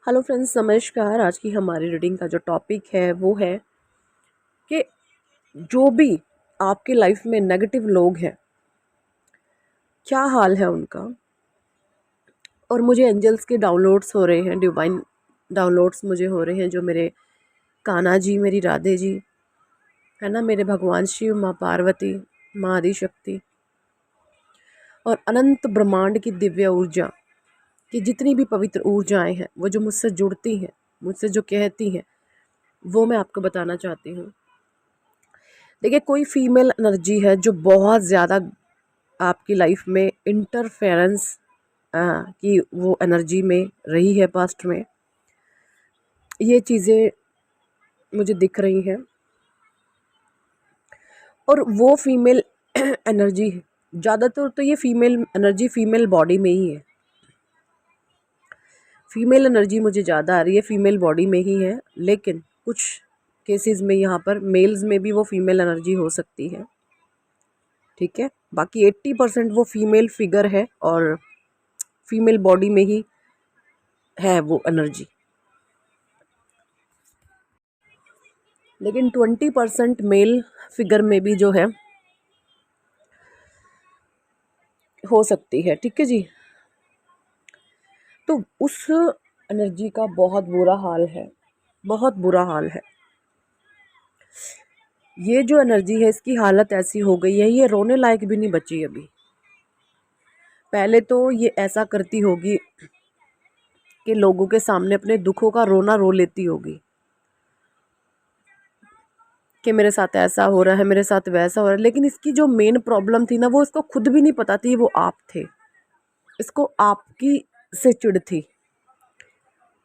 Hello friends, नमस्कार। आज की हमारी रीडिंग का जो टॉपिक है वो है कि जो भी आपके लाइफ में नेगेटिव लोग हैं, क्या हाल है उनका। और मुझे एंजल्स के डाउनलोड्स हो रहे हैं, डिवाइन डाउनलोड्स मुझे हो रहे हैं, जो मेरे कान्हा जी, मेरी राधे जी है ना, मेरे भगवान शिव, माँ पार्वती, माँ आदिशक्ति और अनंत ब्रह्मांड की दिव्य ऊर्जा की जितनी भी पवित्र ऊर्जाएं हैं, वो जो मुझसे जुड़ती हैं, मुझसे जो कहती हैं, वो मैं आपको बताना चाहती हूँ। देखिए, कोई फीमेल एनर्जी है जो बहुत ज़्यादा आपकी लाइफ में इंटरफेरेंस की वो एनर्जी में रही है पास्ट में। ये चीज़ें मुझे दिख रही हैं और वो फीमेल एनर्जी ज़्यादातर तो ये फीमेल एनर्जी फीमेल बॉडी में ही है। फीमेल एनर्जी मुझे ज़्यादा आ रही है, फीमेल बॉडी में ही है, लेकिन कुछ केसेस में यहाँ पर मेल्स में भी वो फीमेल एनर्जी हो सकती है। ठीक है, बाकी 80% वो फीमेल फिगर है और फीमेल बॉडी में ही है वो एनर्जी, लेकिन 20% मेल फिगर में भी जो है हो सकती है। ठीक है जी, तो उस एनर्जी का बहुत बुरा हाल है, बहुत बुरा हाल है। ये जो एनर्जी है, इसकी हालत ऐसी हो गई है, ये रोने लायक भी नहीं बची अभी। पहले तो ये ऐसा करती होगी कि लोगों के सामने अपने दुखों का रोना रो लेती होगी कि मेरे साथ ऐसा हो रहा है, मेरे साथ वैसा हो रहा है, लेकिन इसकी जो मेन प्रॉब्लम थी ना, वो इसको खुद भी नहीं पता थी वो आप थे। इसको आपकी से चिढ़ थी,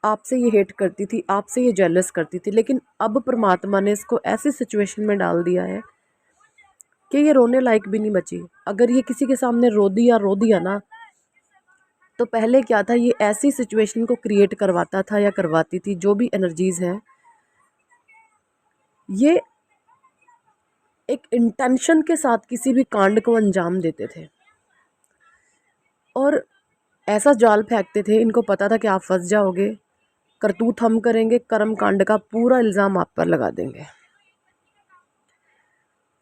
आपसे ये हेट करती थी, आपसे ये जेलस करती थी, लेकिन अब परमात्मा ने इसको ऐसी सिचुएशन में डाल दिया है कि ये रोने लायक भी नहीं बची। अगर ये किसी के सामने रो दिया ना, तो पहले क्या था, ये ऐसी सिचुएशन को क्रिएट करवाता था या करवाती थी, जो भी एनर्जीज हैं, ये एक इंटेंशन के साथ किसी भी कांड को अंजाम देते थे और ऐसा जाल फेंकते थे, इनको पता था कि आप फंस जाओगे, करतूत हम करेंगे, कर्म कांड का पूरा इल्ज़ाम आप पर लगा देंगे।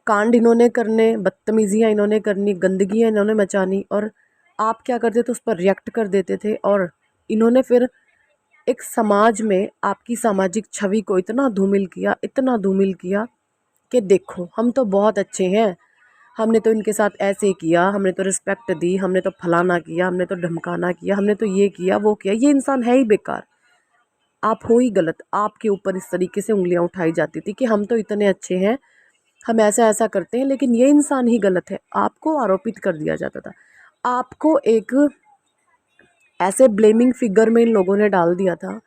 कांड इन्होंने करने, बदतमीजियाँ इन्होंने करनी, गंदगियाँ इन्होंने मचानी, और आप क्या करते थे, उस पर रिएक्ट कर देते थे। और इन्होंने फिर एक समाज में आपकी सामाजिक छवि को इतना धूमिल किया, इतना धूमिल किया कि देखो हम तो बहुत अच्छे हैं, हमने तो इनके साथ ऐसे किया, हमने तो रिस्पेक्ट दी, हमने तो फलाना किया, हमने तो ढमकाना किया, हमने तो ये किया वो किया, ये इंसान है ही बेकार, आप हो ही गलत। आपके ऊपर इस तरीके से उंगलियां उठाई जाती थी कि हम तो इतने अच्छे हैं, हम ऐसा ऐसा करते हैं, लेकिन ये इंसान ही गलत है। आपको आरोपित कर दिया जाता था, आपको एक ऐसे ब्लेमिंग फिगर में इन लोगों ने डाल दिया था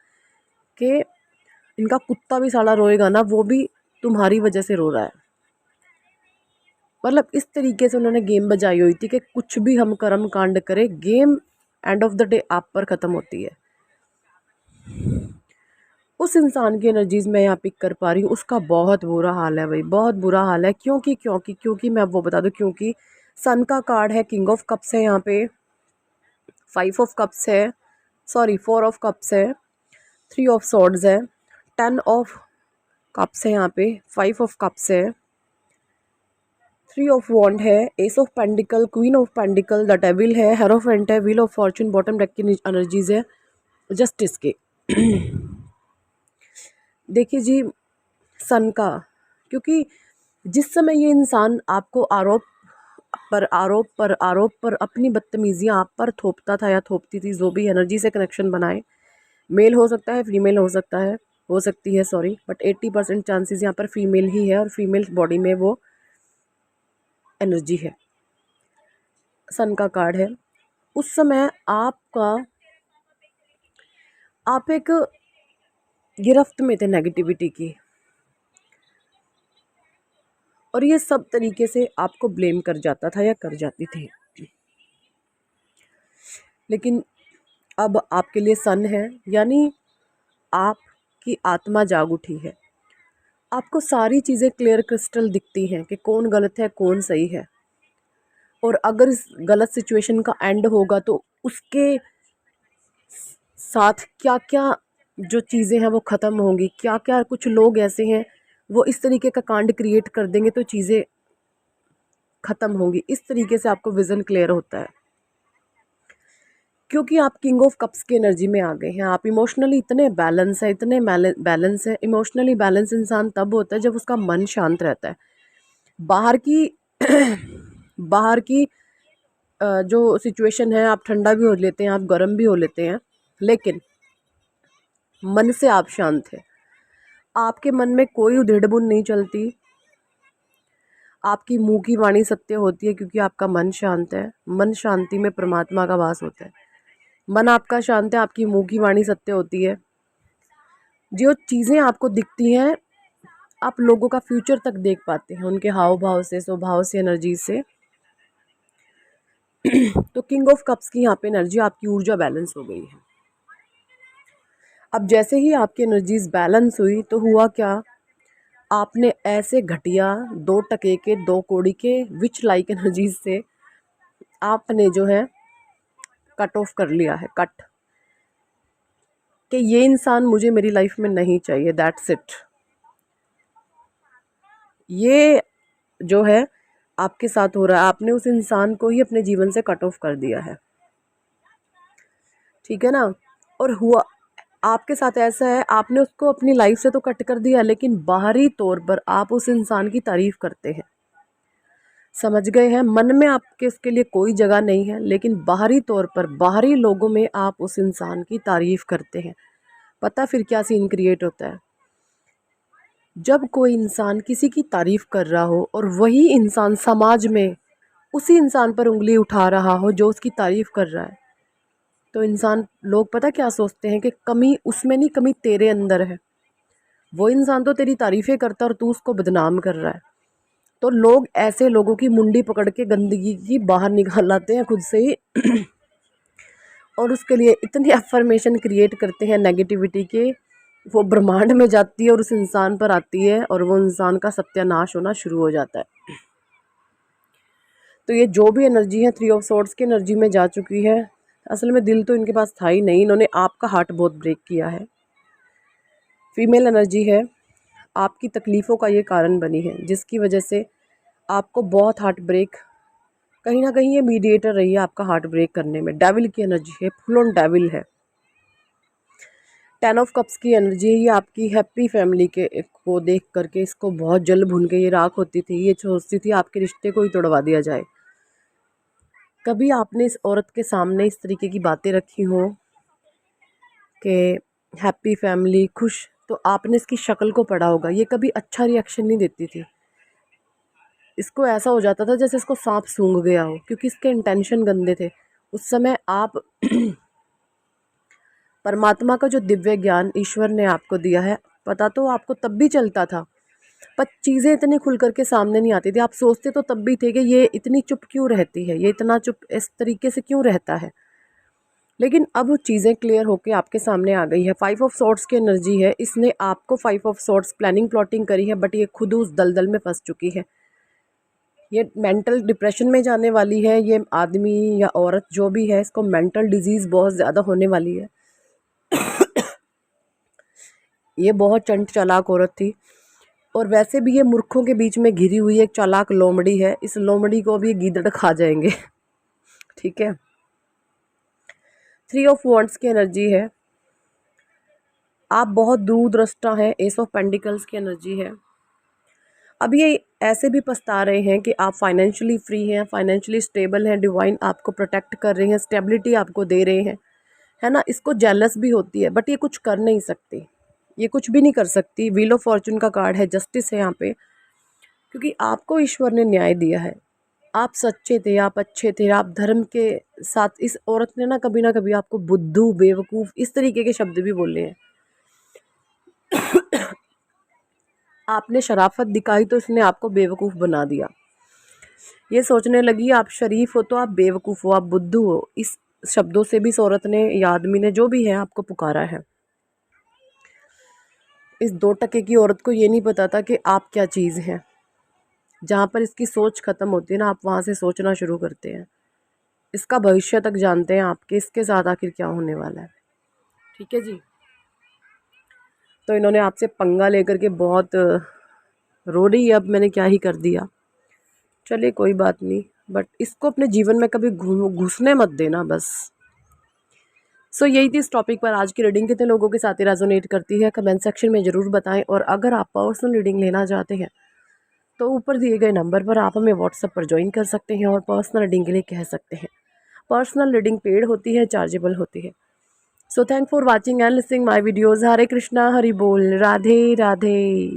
कि इनका कुत्ता भी साला रोएगा ना, वो भी तुम्हारी वजह से रो रहा है। मतलब इस तरीके से उन्होंने गेम बजाई हुई थी कि कुछ भी हम कर्म कांड करें, game end of the day आप पर ख़त्म होती है। उस इंसान की एनर्जीज मैं यहाँ पिक कर पा रही हूँ, उसका बहुत बुरा हाल है भाई, बहुत बुरा हाल है। क्योंकि क्योंकि क्योंकि मैं वो बता दूँ, क्योंकि सन का कार्ड है, किंग ऑफ कप्स है यहाँ पे, 5 ऑफ कप्स है, सॉरी 4 ऑफ कप्स है, 3 ऑफ सॉर्ड्स है, 10 ऑफ कप्स है यहाँ पे, 5 ऑफ कप्स है, 3 ऑफ वॉन्ड है, ace of pentacle, queen of pentacle, the devil है, हेरोफेंट है, wheel of fortune, bottom deck की एनर्जीज है, जस्टिस के। देखिए जी, सन का, क्योंकि जिस समय ये इंसान आपको आरोप पर अपनी बदतमीजियाँ आप पर थोपता था या थोपती थी, जो भी एनर्जी से कनेक्शन बनाए, मेल हो सकता है, फीमेल हो सकता है, हो सकती है, सॉरी, बट 80% चांसेस यहाँ पर फीमेल ही है और फीमेल बॉडी में वो एनर्जी है। सन का कार्ड है। उस समय आप एक गिरफ्त में थे नेगेटिविटी की, और ये सब तरीके से आपको ब्लेम कर जाता था या कर जाती थी, लेकिन अब आपके लिए सन है, यानी आपकी आत्मा जाग उठी है। आपको सारी चीज़ें क्लियर क्रिस्टल दिखती हैं कि कौन गलत है, कौन सही है, और अगर इस गलत सिचुएशन का एंड होगा तो उसके साथ क्या क्या जो चीज़ें हैं वो ख़त्म होंगी। क्या क्या कुछ लोग ऐसे हैं वो इस तरीके का कांड क्रिएट कर देंगे तो चीज़ें ख़त्म होंगी। इस तरीके से आपको विज़न क्लियर होता है, क्योंकि आप किंग ऑफ कप्स की एनर्जी में आ गए हैं। आप इमोशनली इतने बैलेंस है, इतने बैलेंस है। इमोशनली बैलेंस इंसान तब होता है जब उसका मन शांत रहता है। बाहर की बाहर की जो सिचुएशन है, आप ठंडा भी हो लेते हैं, आप गर्म भी हो लेते हैं, लेकिन मन से आप शांत हैं। आपके मन में कोई उधेड़-बुन नहीं चलती। आपकी मुंह की वाणी सत्य होती है, क्योंकि आपका मन शांत है। मन शांति में परमात्मा का वास होता है। मन आपका शांत है, आपकी मुंह की वाणी सत्य होती है। जो चीज़ें आपको दिखती हैं, आप लोगों का फ्यूचर तक देख पाते हैं, उनके हाव भाव से, स्वभाव से, एनर्जी से। तो किंग ऑफ कप्स की यहाँ पे एनर्जी, आपकी ऊर्जा बैलेंस हो गई है। अब जैसे ही आपकी एनर्जीज बैलेंस हुई तो हुआ क्या, आपने ऐसे घटिया 2 टके के 2 कौड़ी के विच लाइक एनर्जीज से आपने जो है कट ऑफ कर लिया है, कट, कि ये इंसान मुझे मेरी लाइफ में नहीं चाहिए, दैट्स इट। ये जो है आपके साथ हो रहा है, आपने उस इंसान को ही अपने जीवन से कट ऑफ कर दिया है, ठीक है ना। और हुआ आपके साथ ऐसा है, आपने उसको अपनी लाइफ से तो कट कर दिया, लेकिन बाहरी तौर पर आप उस इंसान की तारीफ करते हैं। समझ गए हैं, मन में आपके उसके लिए कोई जगह नहीं है, लेकिन बाहरी तौर पर, बाहरी लोगों में आप उस इंसान की तारीफ करते हैं। पता फिर क्या सीन क्रिएट होता है, जब कोई इंसान किसी की तारीफ कर रहा हो और वही इंसान समाज में उसी इंसान पर उंगली उठा रहा हो जो उसकी तारीफ कर रहा है, तो इंसान, लोग पता क्या सोचते हैं कि कमी उसमें नहीं, कमी तेरे अंदर है। वो इंसान तो तेरी तारीफ़ें करता है और तू उसको बदनाम कर रहा है। तो लोग ऐसे लोगों की मुंडी पकड़ के गंदगी की बाहर निकाल लाते हैं खुद से ही और उसके लिए इतनी अफर्मेशन क्रिएट करते हैं नेगेटिविटी के, वो ब्रह्मांड में जाती है और उस इंसान पर आती है और वो इंसान का सत्यानाश होना शुरू हो जाता है। तो ये जो भी एनर्जी है 3 ऑफ सॉर्ड्स की एनर्जी में जा चुकी है। असल में दिल तो इनके पास था ही नहीं, इन्होंने आपका हार्ट बहुत ब्रेक किया है। फीमेल एनर्जी है, आपकी तकलीफ़ों का ये कारण बनी है, जिसकी वजह से आपको बहुत हार्ट ब्रेक, कहीं ना कहीं ये मीडिएटर रही है आपका हार्ट ब्रेक करने में। डेविल की एनर्जी है, फुल ऑन डेविल है। 10 ऑफ कप्स की एनर्जी, ये आपकी हैप्पी फैमिली के को देख करके इसको बहुत जल भून के ये राख होती थी। ये सोचती थी आपके रिश्ते को ही तोड़वा दिया जाए। कभी आपने इस औरत के सामने इस तरीके की बातें रखी हों कि हैप्पी फैमिली, खुश, तो आपने इसकी शक्ल को पढ़ा होगा, ये कभी अच्छा रिएक्शन नहीं देती थी। इसको ऐसा हो जाता था जैसे इसको सांप सूंघ गया हो, क्योंकि इसके इंटेंशन गंदे थे। उस समय आप परमात्मा का जो दिव्य ज्ञान ईश्वर ने आपको दिया है, पता तो आपको तब भी चलता था, पर चीज़ें इतनी खुल करके सामने नहीं आती थी। आप सोचते तो तब भी थे कि ये इतनी चुप क्यों रहती है, ये इतना चुप इस तरीके से क्यों रहता है। लेकिन अब चीज़ें क्लियर होके आपके सामने आ गई है। 5 ऑफ सॉर्ड्स की एनर्जी है, इसने आपको 5 ऑफ सॉर्ड्स प्लानिंग प्लॉटिंग करी है, बट ये खुद उस दलदल में फंस चुकी है। ये मेंटल डिप्रेशन में जाने वाली है। ये आदमी या औरत जो भी है, इसको मेंटल डिजीज़ बहुत ज़्यादा होने वाली है। ये बहुत चंट चालाक औरत थी, और वैसे भी ये मूर्खों के बीच में घिरी हुई एक चालाक लोमड़ी है। इस लोमड़ी को भी ये गीदड़ खा जाएंगे ठीक है। 3 ऑफ वॉन्ड्स की एनर्जी है, आप बहुत दूरदृष्टा हैं। एस ऑफ पेंटिकल्स की एनर्जी है। अब ये ऐसे भी पछता रहे हैं कि आप फाइनेंशियली फ्री हैं, फाइनेंशियली स्टेबल हैं, डिवाइन आपको प्रोटेक्ट कर रहे हैं, स्टेबिलिटी आपको दे रहे हैं, है ना। इसको जेलस भी होती है, बट ये कुछ कर नहीं सकती, ये कुछ भी नहीं कर सकती। व्हील ऑफ फॉर्चून का कार्ड है, जस्टिस है यहाँ पे, क्योंकि आपको ईश्वर ने न्याय दिया है। आप सच्चे थे, आप अच्छे थे, आप धर्म के साथ। इस औरत ने ना कभी आपको बुद्धू, बेवकूफ़, इस तरीके के शब्द भी बोले हैं। आपने शराफत दिखाई तो इसने आपको बेवकूफ़ बना दिया। ये सोचने लगी आप शरीफ हो तो आप बेवकूफ़ हो, आप बुद्धू हो। इस शब्दों से भी इस औरत ने या आदमी ने, जो भी है, आपको पुकारा है। इस 2 टके की औरत को ये नहीं पता था कि आप क्या चीज़ हैं। जहाँ पर इसकी सोच ख़त्म होती है ना, आप वहाँ से सोचना शुरू करते हैं। इसका भविष्य तक जानते हैं आपके, इसके साथ आखिर क्या होने वाला है। ठीक है जी। तो इन्होंने आपसे पंगा लेकर के बहुत रो रही है। अब मैंने क्या ही कर दिया, चलिए कोई बात नहीं, बट इसको अपने जीवन में कभी घुसने मत देना बस। सो यही थी इस टॉपिक पर आज की रीडिंग। कितने लोगों के साथ रेजोनेट करती है कमेंट सेक्शन में ज़रूर बताएं। और अगर आप पर्सनल रीडिंग लेना चाहते हैं तो ऊपर दिए गए नंबर पर आप हमें व्हाट्सएप पर ज्वाइन कर सकते हैं और पर्सनल रीडिंग के लिए कह सकते हैं। पर्सनल रीडिंग पेड होती है, चार्जेबल होती है। So thank for watching and listening my videos. Hare Krishna, Hari बोल, राधे राधे।